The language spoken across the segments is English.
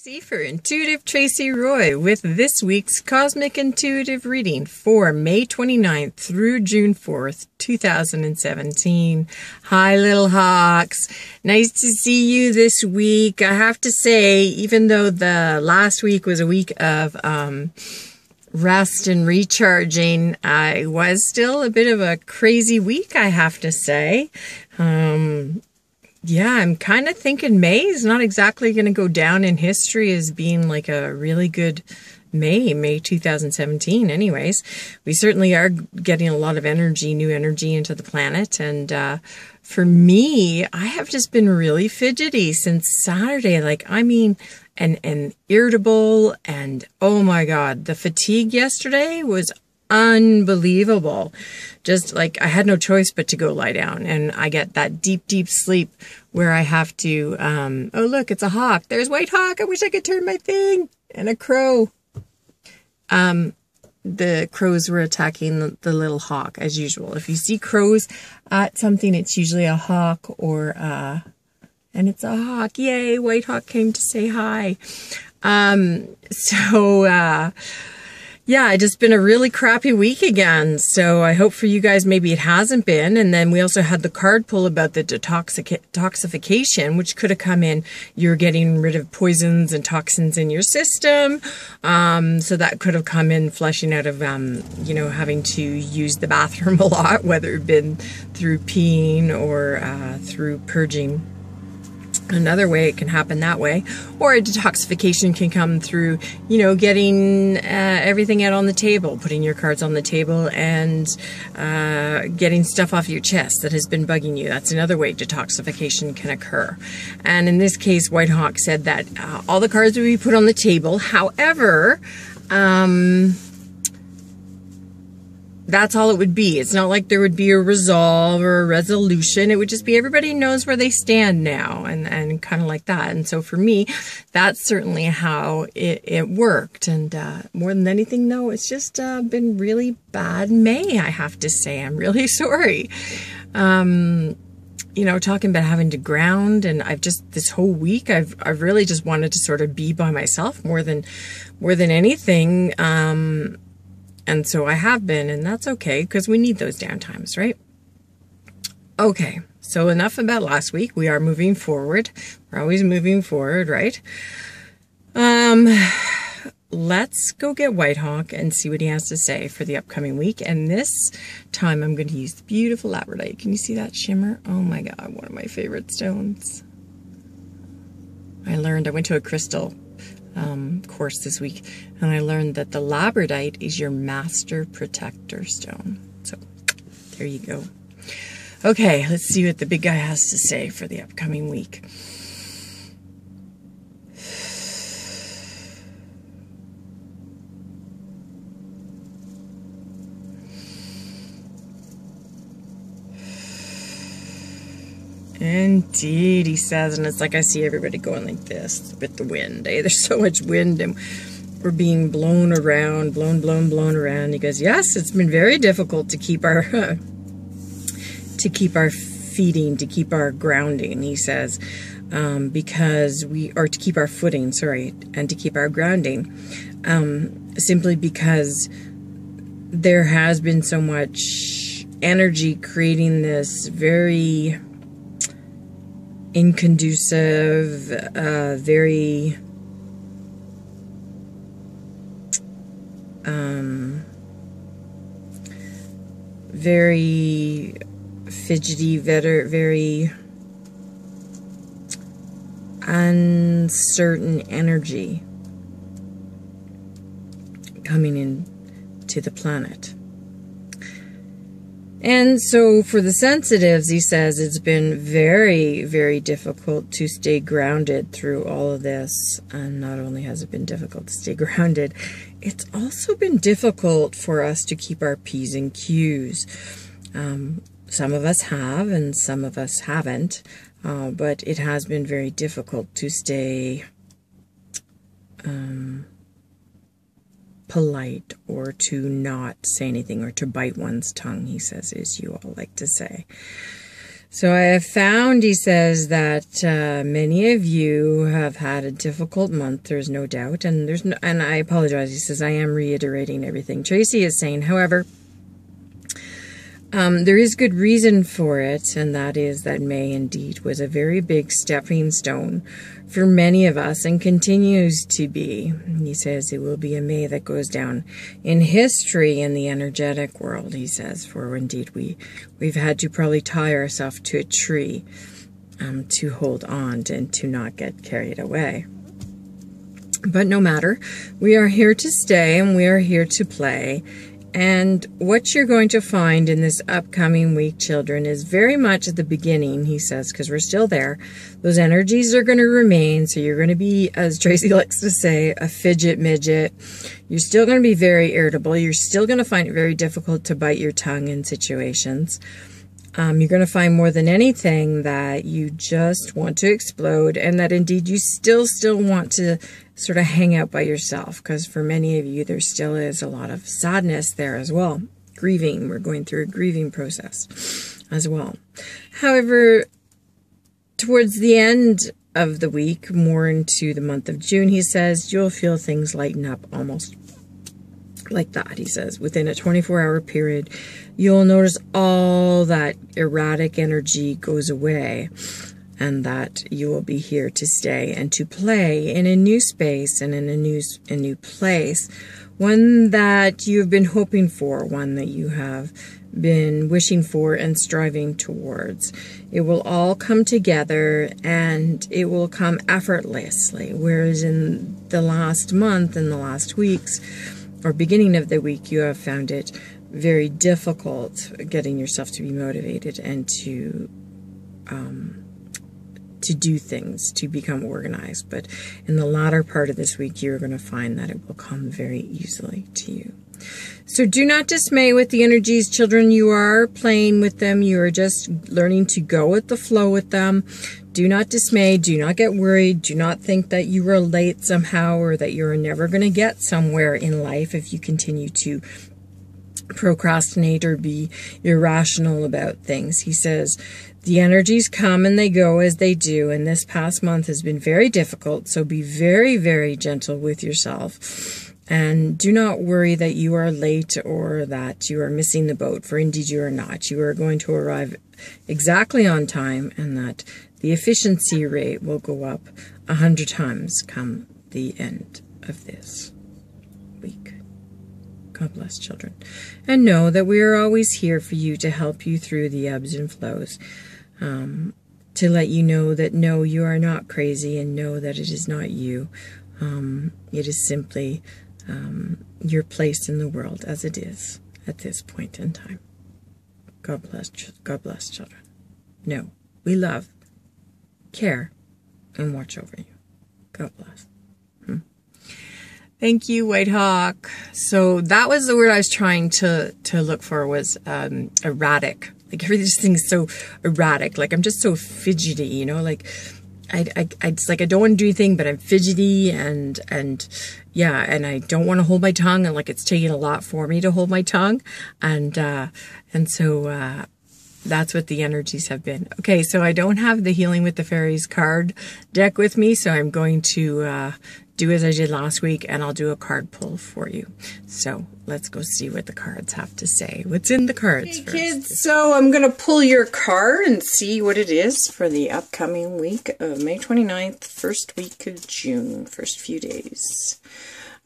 Tracy for Intuitive Tracy Roy with this week's Cosmic Intuitive Reading for May 29th through June 4th, 2017. Hi, little hawks. Nice to see you this week. I have to say, even though the last week was a week of rest and recharging, I was still a bit of a crazy week, I have to say. Yeah, I'm kind of thinking May is not exactly going to go down in history as being like a really good May 2017 anyways. We certainly are getting a lot of energy, new energy into the planet. And for me, I have just been really fidgety since Saturday. And irritable. And oh my God, the fatigue yesterday was unbelievable. Just like I had no choice but to go lie down, and I get that deep sleep where I have to oh look, it's a hawk. There's Whitehawk. I wish I could turn my thing. And a crow. The crows were attacking the little hawk as usual. If you see crows at something, it's usually a hawk or and it's a hawk. Yay, Whitehawk came to say hi. Yeah, it's just been a really crappy week again. So I hope for you guys, maybe it hasn't been. And then we also had the card pull about the detoxification, which could have come in. You're getting rid of poisons and toxins in your system. So that could have come in flushing out of, having to use the bathroom a lot, whether it been through peeing or through purging. Another way it can happen that way, or a detoxification can come through, getting everything out on the table, putting your cards on the table and getting stuff off your chest that has been bugging you. That's another way detoxification can occur. And in this case, Whitehawk said that all the cards would be put on the table. However, that's all it would be. It's not like there would be a resolve or a resolution. It would just be everybody knows where they stand now and kind of like that. And so for me, that's certainly how it worked. And more than anything, though, it's just been really bad May, I have to say. I'm really sorry. Talking about having to ground, and this whole week, I've really just wanted to sort of be by myself more than anything. And so I have been, and that's okay, because we need those downtimes, right? Okay, so enough about last week. We are moving forward. We're always moving forward, right? Let's go get Whitehawk and see what he has to say for the upcoming week. And this time I'm going to use the beautiful labradorite. Can you see that shimmer? Oh my God, one of my favorite stones. I went to a crystal course this week, and I learned that the labradorite is your master protector stone. So there you go. Okay, let's see what the big guy has to say for the upcoming week. Indeed, he says, and it's like I see everybody going like this with the wind. There's so much wind, and we're being blown around, blown around. He goes, yes, it's been very difficult to keep our feeding, to keep our grounding. He says, to keep our footing, and to keep our grounding, simply because there has been so much energy creating this very inconducive, very fidgety, very uncertain energy coming in to the planet. And so for the sensitives, he says it's been very, very difficult to stay grounded through all of this. And not only has it been difficult to stay grounded, it's also been difficult for us to keep our P's and Q's. Some of us have and some of us haven't, but it has been very difficult to stay polite, or to not say anything, or to bite one's tongue, he says, as you all like to say. So I have found, he says, that many of you have had a difficult month. There's no doubt, and and I apologize. He says I am reiterating everything Tracy is saying. However, there is good reason for it, and that is that May indeed was a very big stepping stone for many of us and continues to be. He says it will be a May that goes down in history in the energetic world, he says, for indeed we've had to probably tie ourselves to a tree to hold on and to not get carried away. But no matter, we are here to stay and we are here to play. And what you're going to find in this upcoming week, children, is very much at the beginning, he says, because we're still there. Those energies are going to remain. So you're going to be, as Tracy likes to say, a fidget midget. You're still going to be very irritable. You're still going to find it very difficult to bite your tongue in situations. You're going to find more than anything that you just want to explode, and that indeed you still want to sort of hang out by yourself, because for many of you there still is a lot of sadness there as well. Grieving. We're going through a grieving process as well. However, towards the end of the week, more into the month of June, he says you'll feel things lighten up almost like that. He says within a 24-hour period, you'll notice all that erratic energy goes away, and that you will be here to stay and to play in a new space and in a new place, one that you've been hoping for, one that you have been wishing for and striving towards. It will all come together and it will come effortlessly, whereas in the last month and the last weeks or beginning of the week, you have found it very difficult getting yourself to be motivated and to do things, to become organized. But in the latter part of this week, you're going to find that it will come very easily to you. So do not dismay with the energies, children. You are playing with them. You are just learning to go with the flow with them. Do not dismay. Do not get worried. Do not think that you are late somehow or that you're never going to get somewhere in life if you continue to procrastinate or be irrational about things. He says the energies come and they go as they do, and this past month has been very difficult, so be very, very gentle with yourself. And do not worry that you are late or that you are missing the boat, for indeed you are not. You are going to arrive exactly on time, and that the efficiency rate will go up 100 times come the end of this week. God bless, children. And know that we are always here for you to help you through the ebbs and flows. To let you know that no, you are not crazy, and know that it is not you. It is simply your place in the world as it is at this point in time. God bless, children. No, we love, care, and watch over you. God bless. Thank you, Whitehawk. So that was the word I was trying to look for, was erratic. Like everything's so erratic. Like I'm just so fidgety, you know, like it's like I don't want to do anything, but I'm fidgety and yeah, and I don't want to hold my tongue, and like it's taking a lot for me to hold my tongue, and so that's what the energies have been. Okay, so I don't have the Healing with the Fairies card deck with me, so I'm going to do as I did last week, and I'll do a card pull for you. So let's go see what the cards have to say. What's in the cards first? Kids, so I'm going to pull your card and see what it is for the upcoming week of May 29th, first week of June, first few days.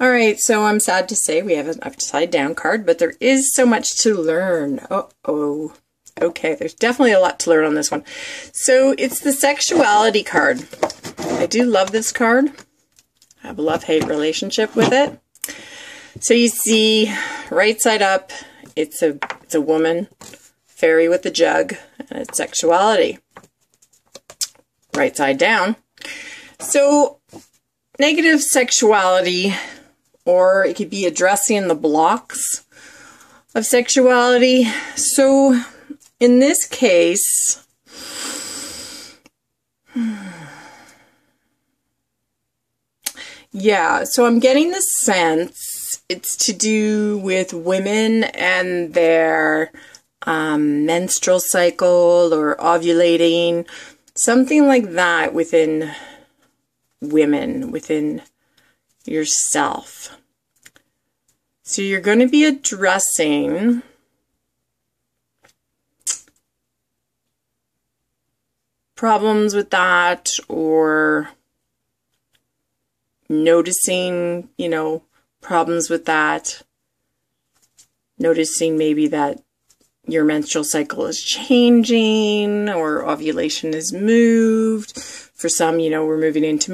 All right, so I'm sad to say we have an upside down card, but there is so much to learn. Uh-oh. Okay, there's definitely a lot to learn on this one. So it's the sexuality card. I do love this card. I have a love-hate relationship with it. So you see, right side up, it's a woman, fairy with a jug, and it's sexuality. Right side down. So negative sexuality, or it could be addressing the blocks of sexuality. So in this case, yeah, so I'm getting the sense it's to do with women and their menstrual cycle or ovulating, something like that within women, within yourself. So you're going to be addressing problems with that, or noticing, you know, problems with that. Noticing maybe that your menstrual cycle is changing or ovulation is moved. For some, you know, we're moving into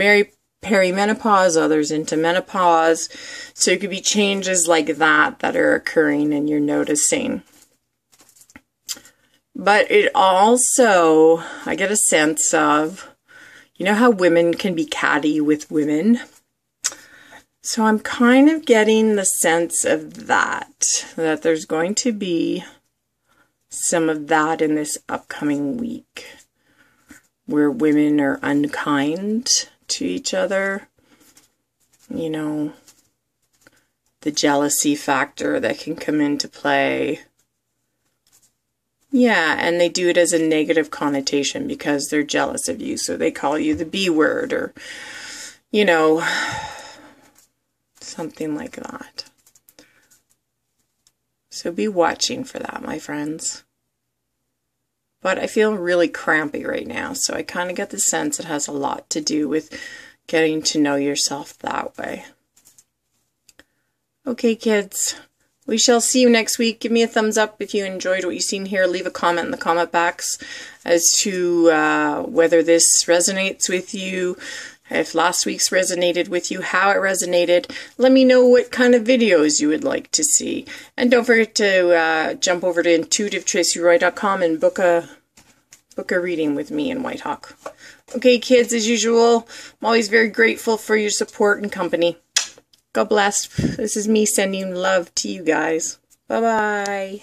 perimenopause, others into menopause. So it could be changes like that that are occurring and you're noticing. But it also, I get a sense of, you know how women can be catty with women? So I'm kind of getting the sense of that there's going to be some of that in this upcoming week, where women are unkind to each other. You know, the jealousy factor that can come into play. Yeah, and they do it as a negative connotation because they're jealous of you. So they call you the B word, or, you know, something like that. So be watching for that, my friends. But I feel really crampy right now, so I kind of get the sense it has a lot to do with getting to know yourself that way. Okay, kids. We shall see you next week. Give me a thumbs up if you enjoyed what you've seen here. Leave a comment in the comment box as to whether this resonates with you, if last week's resonated with you, how it resonated. Let me know what kind of videos you would like to see. And don't forget to jump over to intuitivetracyroy.com and book a reading with me and Whitehawk. Okay, kids, as usual, I'm always very grateful for your support and company. God bless. This is me sending love to you guys. Bye-bye.